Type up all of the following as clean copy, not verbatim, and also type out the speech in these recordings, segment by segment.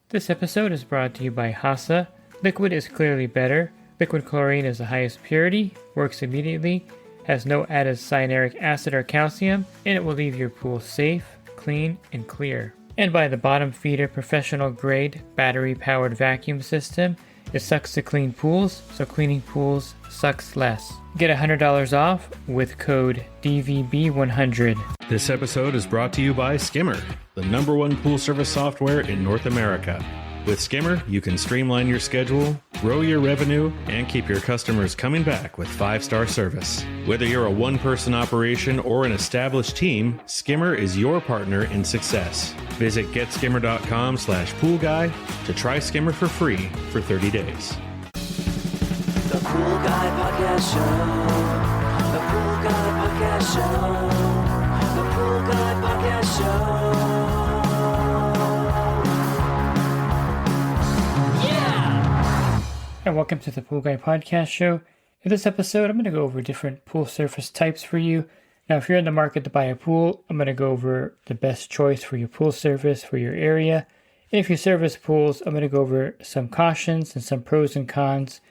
This episode is brought to you by Hasa. Liquid is clearly better. Liquid chlorine is the highest purity, works immediately, has no added cyanuric acid or calcium, and it will leave your pool safe, clean, and clear. And by the Bottom Feeder professional grade battery powered vacuum system. It sucks to clean pools, so cleaning pools sucks less. Get $100 off with code DVB100. This episode is brought to you by Skimmer, the #1 pool service software in North America. With Skimmer, you can streamline your schedule, grow your revenue, and keep your customers coming back with 5-star service. Whether you're a one-person operation or an established team, Skimmer is your partner in success. Visit getskimmer.com/poolguy to try Skimmer for free for 30 days. The Pool Guy Podcast Show. The Pool Guy Podcast Show. The Pool Guy Podcast Show. And welcome to the Pool Guy Podcast Show. In this episode, I'm going to go over different pool surface types for you. Now, if you're in the market to buy a pool, I'm going to go over the best choice for your pool surface for your area. And if you service pools, I'm going to go over some cautions and some pros and cons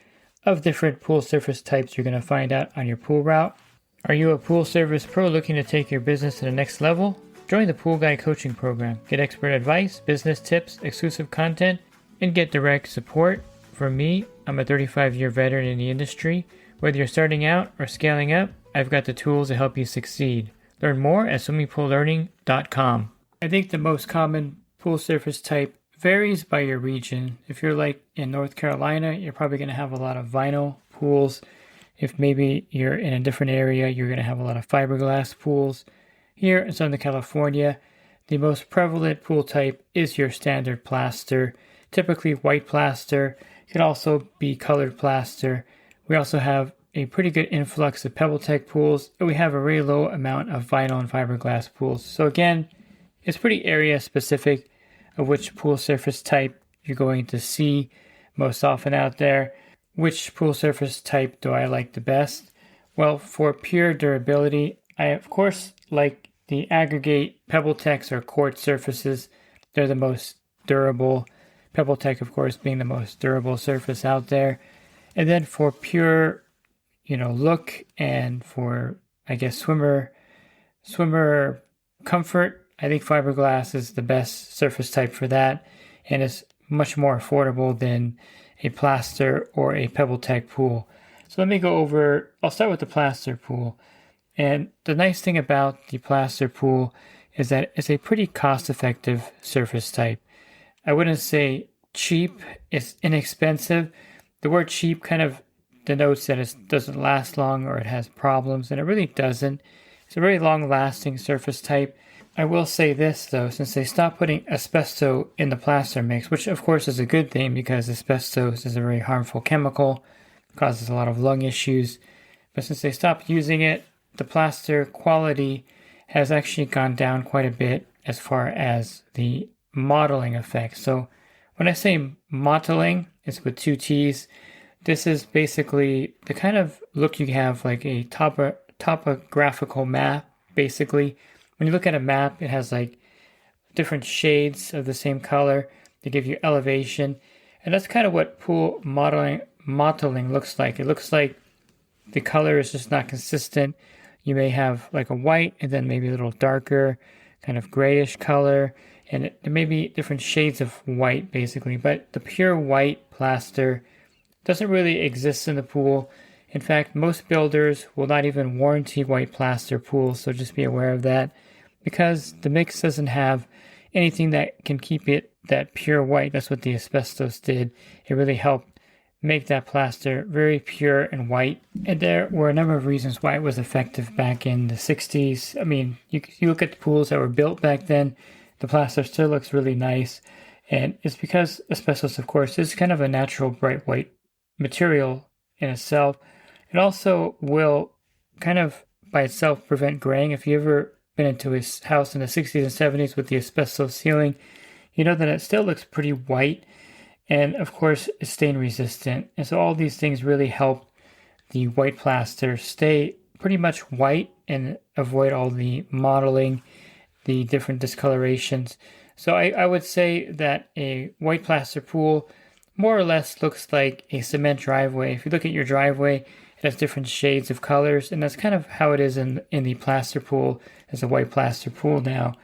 of different pool surface types you're going to find out on your pool route. Are you a pool service pro looking to take your business to the next level? Join the Pool Guy Coaching Program. Get expert advice, business tips, exclusive content, and get direct support from me. I'm a 35-year veteran in the industry. Whether you're starting out or scaling up, I've got the tools to help you succeed. Learn more at swimmingpoollearning.com. I think the most common pool surface type varies by your region. If you're like in North Carolina, you're probably going to have a lot of vinyl pools. If maybe you're in a different area, you're going to have a lot of fiberglass pools. Here in Southern California, the most prevalent pool type is your standard plaster, typically white plaster. It can also be colored plaster. We also have a pretty good influx of Pebble Tech pools, and we have a very low amount of vinyl and fiberglass pools. So again, it's pretty area specific of which pool surface type you're going to see most often out there. Which pool surface type do I like the best? Well, for pure durability, I of course like the aggregate Pebble Techs or quartz surfaces. They're the most durable. Pebble Tech, of course, being the most durable surface out there. And then for pure, look and for, I guess, swimmer comfort, I think fiberglass is the best surface type for that. And it's much more affordable than a plaster or a Pebble Tech pool. So let me go over, I'll start with the plaster pool. And the nice thing about the plaster pool is that it's a pretty cost-effective surface type. I wouldn't say cheap, it's inexpensive. The word cheap kind of denotes that it doesn't last long or it has problems, and it really doesn't. It's a very long-lasting surface type. I will say this, though, since they stopped putting asbestos in the plaster mix, which of course is a good thing because asbestos is a very harmful chemical, causes a lot of lung issues. But since they stopped using it, the plaster quality has actually gone down quite a bit as far as the mottling effect. So when I say mottling, it's with 2 T's. This is basically the kind of look you have like a topographical map, basically. When you look at a map, it has like different shades of the same color to give you elevation. And that's kind of what pool mottling looks like. It looks like the color is just not consistent. You may have like a white and then maybe a little darker, kind of grayish color. And there may be different shades of white, basically. But the pure white plaster doesn't really exist in the pool. In fact, most builders will not even warranty white plaster pools, so just be aware of that. Because the mix doesn't have anything that can keep it that pure white. That's what the asbestos did. It really helped make that plaster very pure and white. And there were a number of reasons why it was effective back in the 60s. I mean, you look at the pools that were built back then, the plaster still looks really nice. And it's because asbestos, of course, is kind of a natural bright white material in itself. It also will kind of by itself prevent graying. If you ever been into his house in the 60s and 70s with the asbestos ceiling, you know that it still looks pretty white. And of course, it's stain resistant. And so all these things really help the white plaster stay pretty much white and avoid all the mottling, the different discolorations So I would say that a white plaster pool more or less looks like a cement driveway. If you look at your driveway, it has different shades of colors, and that's kind of how it is in the plaster pool as a white plaster pool now.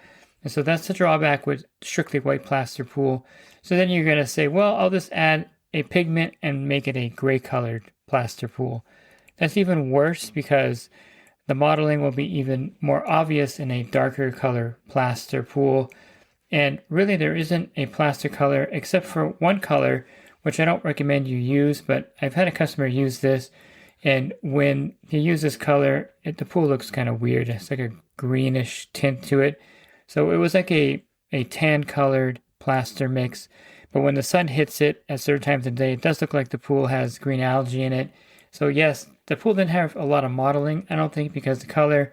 And so that's the drawback with strictly white plaster pool. So then you're going to say, well, I'll just add a pigment and make it a gray colored plaster pool. That's even worse because the mottling will be even more obvious in a darker color plaster pool. And really there isn't a plaster color except for one color, which I don't recommend you use, but I've had a customer use this, and when he uses this color, the pool looks kind of weird. It's like a greenish tint to it. So it was like a tan colored plaster mix, but when the sun hits it at certain times of the day, it does look like the pool has green algae in it. So yes, the pool didn't have a lot of mottling, I don't think, because the color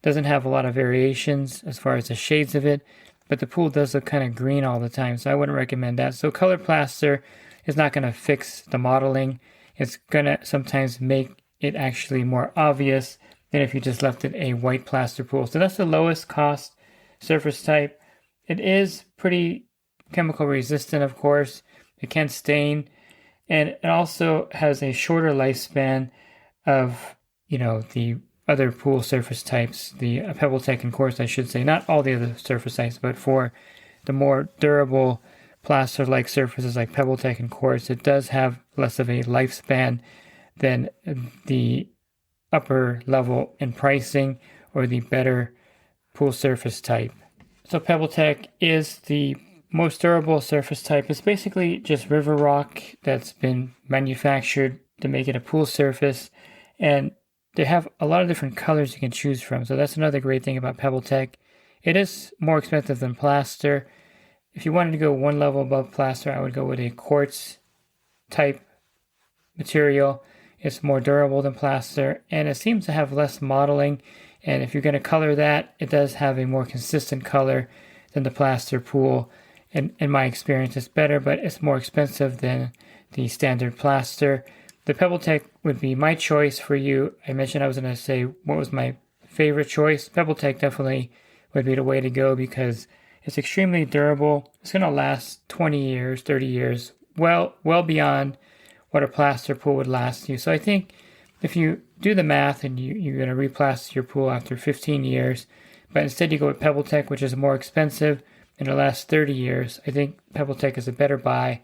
doesn't have a lot of variations as far as the shades of it, but the pool does look kind of green all the time, so I wouldn't recommend that. So color plaster is not going to fix the mottling. It's going to sometimes make it actually more obvious than if you just left it a white plaster pool. So that's the lowest cost surface type. It is pretty chemical resistant, of course. It can stain, and it also has a shorter lifespan of, the other pool surface types, the Pebble Tech and quartz, I should say. Not all the other surface types, but for the more durable plaster-like surfaces like Pebble Tech and quartz, it does have less of a lifespan than the upper level in pricing or the better pool surface type. So Pebble Tech is the most durable surface type. It's basically just river rock that's been manufactured to make it a pool surface, and they have a lot of different colors you can choose from. So that's another great thing about Pebble Tech. It is more expensive than plaster. If you wanted to go one level above plaster, I would go with a quartz type material. It's more durable than plaster, and it seems to have less mottling. And if you're going to color that, it does have a more consistent color than the plaster pool. And in my experience, it's better, but it's more expensive than the standard plaster. The Pebble Tech would be my choice for you. I mentioned I was going to say what was my favorite choice. Pebble Tech definitely would be the way to go because it's extremely durable. It's going to last 20 years, 30 years, well beyond what a plaster pool would last you. So I think if you do the math and you're going to replaster your pool after 15 years, but instead you go with Pebble Tech, which is more expensive and it lasts 30 years, I think Pebble Tech is a better buy.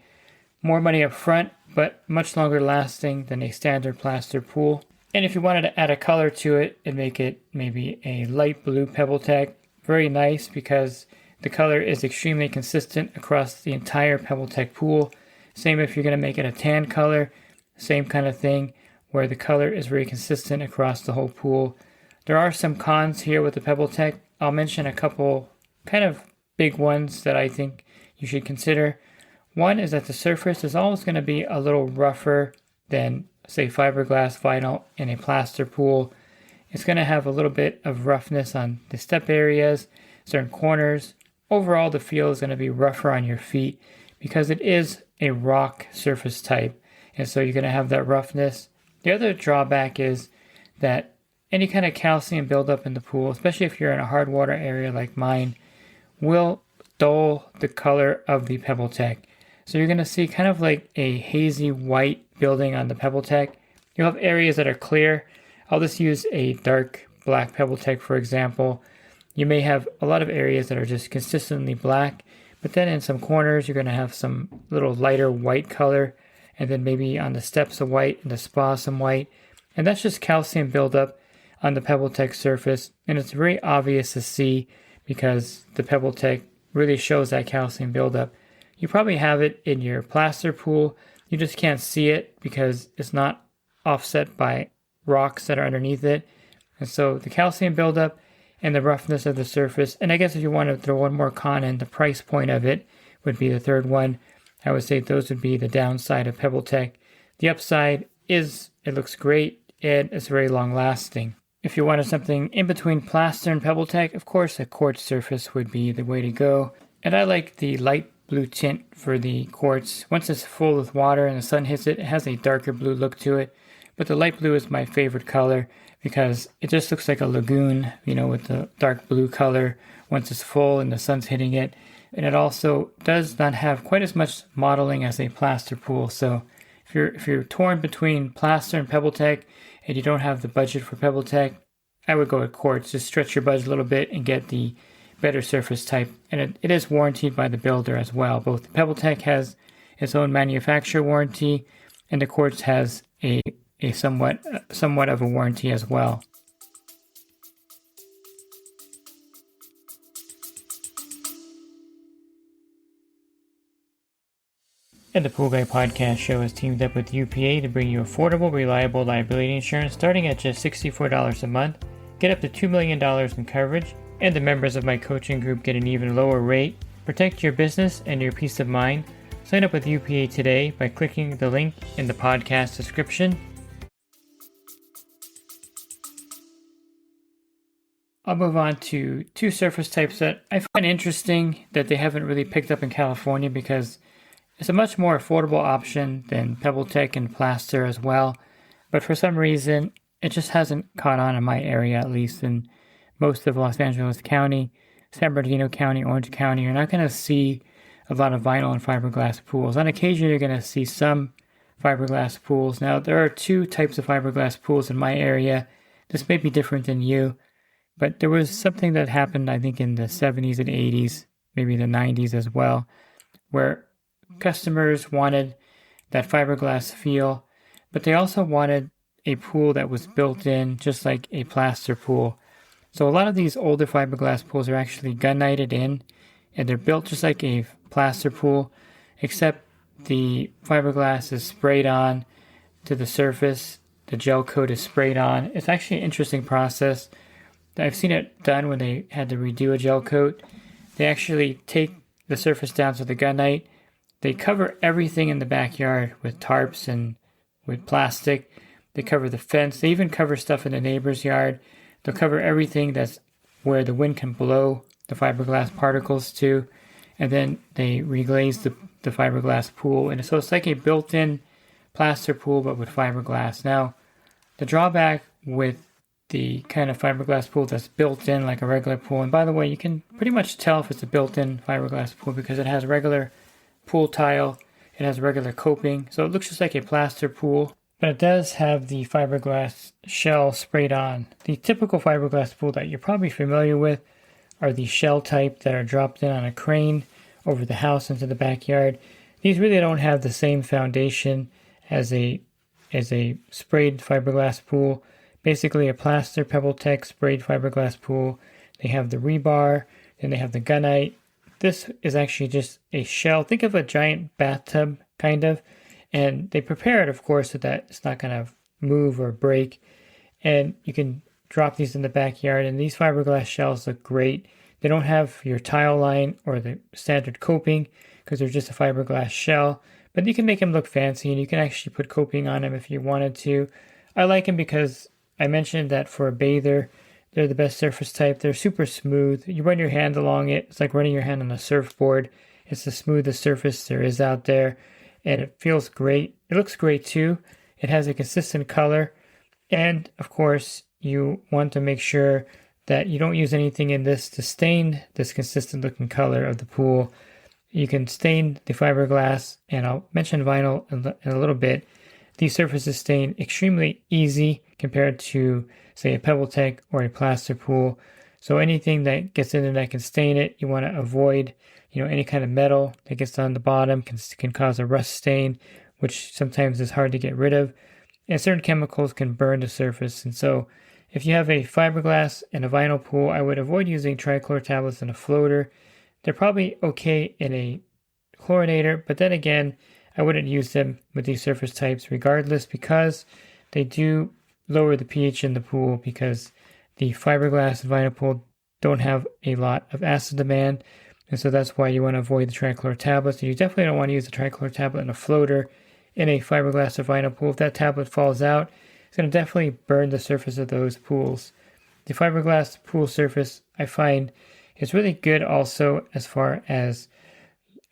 More money up front, but much longer lasting than a standard plaster pool. And if you wanted to add a color to it and make it maybe a light blue Pebble Tech, very nice because the color is extremely consistent across the entire Pebble Tech pool. Same if you're going to make it a tan color, same kind of thing where the color is very consistent across the whole pool. There are some cons here with the Pebble Tech. I'll mention a couple kind of big ones that I think you should consider. One is that the surface is always going to be a little rougher than, say, fiberglass vinyl in a plaster pool. It's going to have a little bit of roughness on the step areas, certain corners. Overall, the feel is going to be rougher on your feet because it is a rock surface type, and so you're going to have that roughness. The other drawback is that any kind of calcium buildup in the pool, especially if you're in a hard water area like mine, will dull the color of the Pebble Tech. So you're going to see kind of like a hazy white building on the Pebble Tech. You'll have areas that are clear. I'll just use a dark black Pebble Tech, for example. You may have a lot of areas that are just consistently black, but then in some corners, you're going to have some little lighter white color, and then maybe on the steps a white and the spa some white. And that's just calcium buildup on the Pebble Tech surface, and it's very obvious to see because the Pebble Tech really shows that calcium buildup. You probably have it in your plaster pool. You just can't see it because it's not offset by rocks that are underneath it. And so the calcium buildup and the roughness of the surface. And I guess if you want to throw one more con in, the price point of it would be the third one. I would say those would be the downside of Pebble Tech. The upside is it looks great and it's very long lasting. If you wanted something in between plaster and Pebble Tech, of course a quartz surface would be the way to go. And I like the light blue tint for the quartz. Once it's full with water and the sun hits it, it has a darker blue look to it. But the light blue is my favorite color because it just looks like a lagoon, with the dark blue color once it's full and the sun's hitting it. and it also does not have quite as much mottling as a plaster pool. So if you're torn between plaster and Pebble Tech and you don't have the budget for Pebble Tech, I would go with quartz. Just stretch your budget a little bit and get the better surface type. And it is warranted by the builder as well. Both the Pebble Tech has its own manufacturer warranty, and the quartz has a somewhat of a warranty as well. And the Pool Guy Podcast Show has teamed up with UPA to bring you affordable, reliable liability insurance starting at just $64 a month. Get up to $2 million in coverage, and the members of my coaching group get an even lower rate. Protect your business and your peace of mind. Sign up with UPA today by clicking the link in the podcast description. I'll move on to two surface types that I find interesting that they haven't really picked up in California because it's a much more affordable option than Pebble Tech and plaster as well. But for some reason, it just hasn't caught on in my area, at least in most of Los Angeles County, San Bernardino County, Orange County. You're not going to see a lot of vinyl and fiberglass pools. On occasion, you're going to see some fiberglass pools. Now, there are two types of fiberglass pools in my area. This may be different than you, but there was something that happened, I think, in the 70s and 80s, maybe the 90s as well, where customers wanted that fiberglass feel, but they also wanted a pool that was built in just like a plaster pool. So a lot of these older fiberglass pools are actually gun-nighted in, and they're built just like a plaster pool, except the fiberglass is sprayed on to the surface. The gel coat is sprayed on. It's actually an interesting process. I've seen it done when they had to redo a gel coat. They actually take the surface down to the gunite. They cover everything in the backyard with tarps and with plastic. They cover the fence. They even cover stuff in the neighbor's yard. They'll cover everything that's where the wind can blow the fiberglass particles to. And then they reglaze the fiberglass pool. And so it's like a built-in plaster pool, but with fiberglass. Now, the drawback with the kind of fiberglass pool that's built in like a regular pool, and by the way, you can pretty much tell if it's a built-in fiberglass pool because it has regular pool tile, it has regular coping, so it looks just like a plaster pool, but it does have the fiberglass shell sprayed on. The typical fiberglass pool that you're probably familiar with are the shell type that are dropped in on a crane over the house into the backyard. These really don't have the same foundation as a sprayed fiberglass pool. Basically a plaster Pebble Tech sprayed fiberglass pool. They have the rebar, then they have the gunite. This is actually just a shell. Think of a giant bathtub, kind of. And they prepare it, of course, so that it's not going to move or break. And you can drop these in the backyard. And these fiberglass shells look great. They don't have your tile line or the standard coping because they're just a fiberglass shell. But you can make them look fancy, and you can actually put coping on them if you wanted to. I like them because I mentioned that for a bather, they're the best surface type. They're super smooth. You run your hand along it. It's like running your hand on a surfboard. It's the smoothest surface there is out there. And it feels great. It looks great too. It has a consistent color. And of course, you want to make sure that you don't use anything in this to stain this consistent looking color of the pool. You can stain the fiberglass, and I'll mention vinyl in a little bit. These surfaces stain extremely easy compared to, say, a Pebble Tech or a plaster pool. So anything that gets in there that can stain it, you want to avoid. Any kind of metal that gets on the bottom can cause a rust stain, which sometimes is hard to get rid of. And certain chemicals can burn the surface. And so if you have a fiberglass and a vinyl pool, I would avoid using trichlor tablets in a floater. They're probably okay in a chlorinator, but then again, I wouldn't use them with these surface types regardless because they do lower the pH in the pool because the fiberglass and vinyl pool don't have a lot of acid demand. And so that's why you want to avoid the trichlor tablets. And you definitely don't want to use the trichlor tablet in a floater in a fiberglass or vinyl pool. If that tablet falls out, it's going to definitely burn the surface of those pools. The fiberglass pool surface, I find, is really good also as far as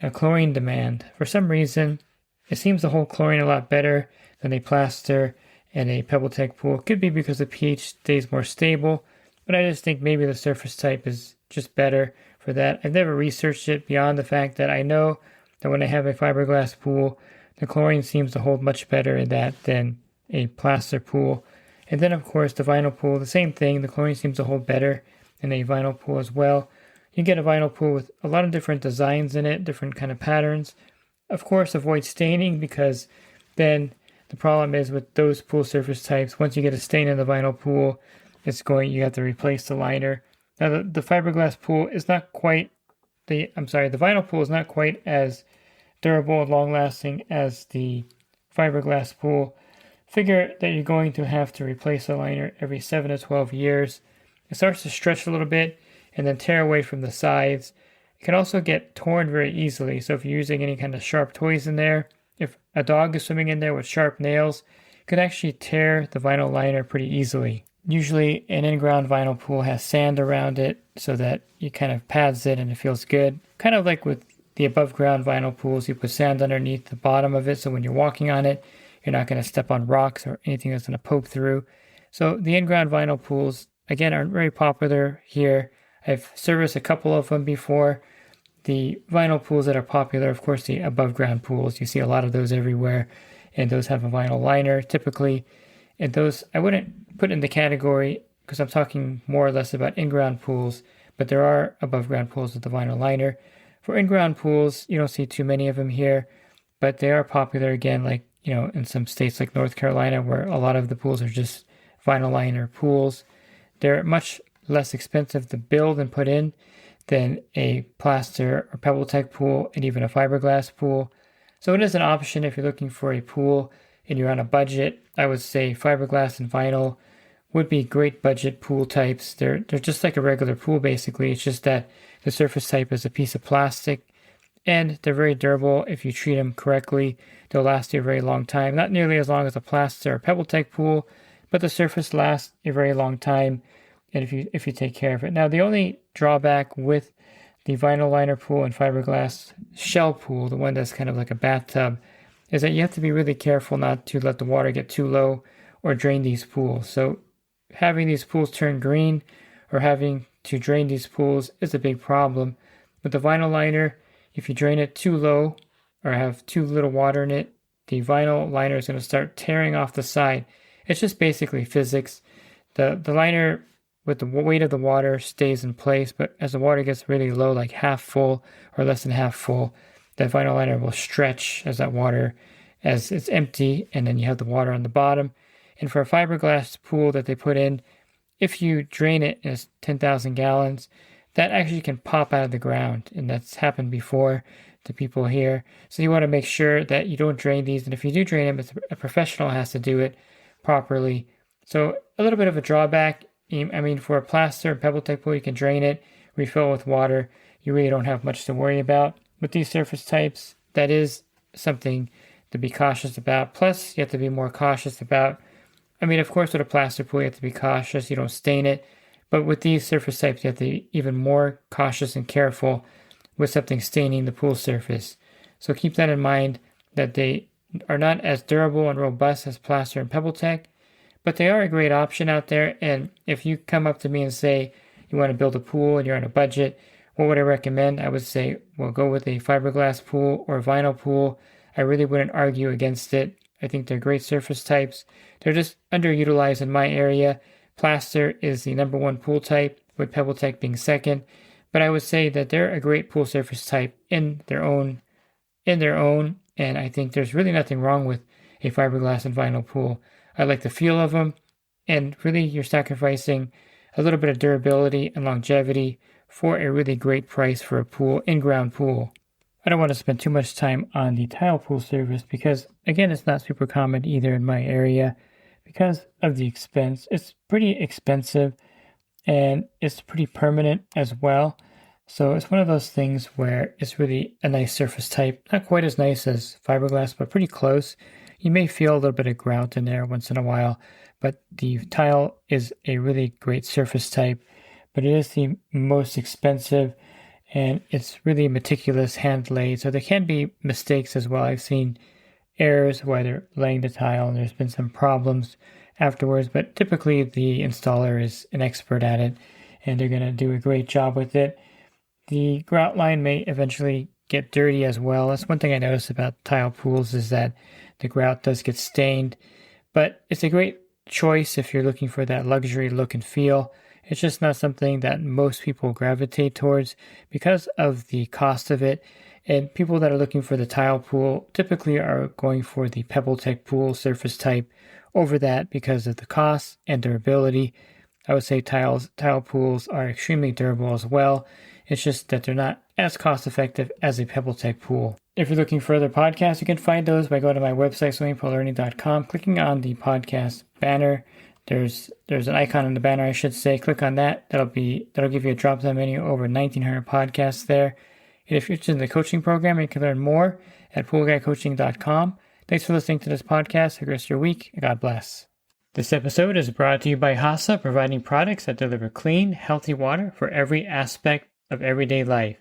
a chlorine demand. For some reason, it seems to hold chlorine a lot better than a plaster and a Pebble Tech pool. It could be because the pH stays more stable, but I just think maybe the surface type is just better for that. I've never researched it beyond the fact that I know that when I have a fiberglass pool, the chlorine seems to hold much better in that than a plaster pool. And then of course the vinyl pool, the same thing, the chlorine seems to hold better in a vinyl pool as well. You get a vinyl pool with a lot of different designs in it, different kind of patterns. Of course, avoid staining, because then the problem is with those pool surface types, once you get a stain in the vinyl pool, you have to replace the liner. Now the fiberglass pool is not quite the vinyl pool is not quite as durable and long lasting as the fiberglass pool. Figure that you're going to have to replace the liner every 7 to 12 years. It starts to stretch a little bit and then tear away from the sides. It can also get torn very easily. So if you're using any kind of sharp toys in there, if a dog is swimming in there with sharp nails, it could actually tear the vinyl liner pretty easily. Usually an in-ground vinyl pool has sand around it so that it kind of pads it and it feels good. Kind of like with the above ground vinyl pools, you put sand underneath the bottom of it so when you're walking on it, you're not going to step on rocks or anything that's going to poke through. So the in-ground vinyl pools, again, aren't very popular here. I've serviced a couple of them before. The vinyl pools that are popular, of course, the above ground pools. You see a lot of those everywhere, and those have a vinyl liner typically. And those I wouldn't put in the category because I'm talking more or less about in-ground pools, but there are above ground pools with the vinyl liner. For in-ground pools, you don't see too many of them here, but they are popular again, like, in some states like North Carolina, where a lot of the pools are just vinyl liner pools. They're much less expensive to build and put in than a plaster or Pebble Tech pool and even a fiberglass pool. So it is an option if you're looking for a pool and you're on a budget. I would say fiberglass and vinyl would be great budget pool types. They're just like a regular pool basically. It's just that the surface type is a piece of plastic, and they're very durable. If you treat them correctly, they'll last you a very long time. Not nearly as long as a plaster or Pebble Tech pool, but the surface lasts a very long time, and if you take care of it. Now, the only drawback with the vinyl liner pool and fiberglass shell pool, the one that's kind of like a bathtub, is that you have to be really careful not to let the water get too low or drain these pools. So having these pools turn green or having to drain these pools is a big problem. With the vinyl liner, if you drain it too low or have too little water in it, the vinyl liner is going to start tearing off the side. It's just basically physics. The liner with the weight of the water stays in place, but as the water gets really low, like half full or less than half full, the vinyl liner will stretch as it's empty, and then you have the water on the bottom. And for a fiberglass pool that they put in, if you drain it as 10,000 gallons, that actually can pop out of the ground, and that's happened before to people here. So you want to make sure that you don't drain these, and if you do drain them, a professional has to do it properly. So a little bit of a drawback. I mean, for a plaster and Pebble Tech pool, you can drain it, refill with water. You really don't have much to worry about. With these surface types, that is something to be cautious about. Plus, you have to be more cautious about, of course, with a plaster pool, you have to be cautious. You don't stain it. But with these surface types, you have to be even more cautious and careful with something staining the pool surface. So keep that in mind, that they are not as durable and robust as plaster and Pebble Tech, but they are a great option out there. And if you come up to me and say you want to build a pool and you're on a budget, what would I recommend? I would say, well, go with a fiberglass pool or a vinyl pool. I really wouldn't argue against it. I think they're great surface types. They're just underutilized in my area. Plaster is the number one pool type, with Pebble Tech being second. But I would say that they're a great pool surface type in their own. And I think there's really nothing wrong with a fiberglass and vinyl pool. I like the feel of them, and really you're sacrificing a little bit of durability and longevity for a really great price for a pool, in-ground pool. I don't want to spend too much time on the tile pool surface because, again, it's not super common either in my area because of the expense. It's pretty expensive and it's pretty permanent as well. So it's one of those things where it's really a nice surface type. Not quite as nice as fiberglass, but pretty close. You may feel a little bit of grout in there once in a while, but the tile is a really great surface type, but it is the most expensive, and it's really meticulous, hand laid. So there can be mistakes as well. I've seen errors while they're laying the tile, and there's been some problems afterwards, but typically the installer is an expert at it, and they're going to do a great job with it. The grout line may eventually get dirty as well. That's one thing I noticed about tile pools is that the grout does get stained, but it's a great choice if you're looking for that luxury look and feel. It's just not something that most people gravitate towards because of the cost of it. And people that are looking for the tile pool typically are going for the Pebble Tech pool surface type over that because of the cost and durability. I would say tile pools are extremely durable as well. It's just that they're not as cost effective as a Pebble Tech pool. If you're looking for other podcasts, you can find those by going to my website, swimmingpoollearning.com, clicking on the podcast banner. There's an icon on the banner, I should say. Click on that. That'll give you a drop-down menu over 1,900 podcasts there. And if you're interested in the coaching program, you can learn more at poolguycoaching.com. Thanks for listening to this podcast. Have a great rest of your week, and God bless. This episode is brought to you by HASA, providing products that deliver clean, healthy water for every aspect of everyday life.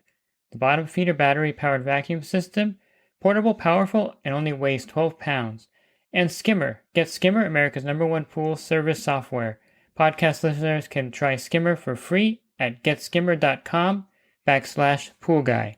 The bottom feeder battery-powered vacuum system, portable, powerful, and only weighs 12 pounds. And Skimmer. Get Skimmer, America's #1 pool service software. Podcast listeners can try Skimmer for free at getskimmer.com/poolguy.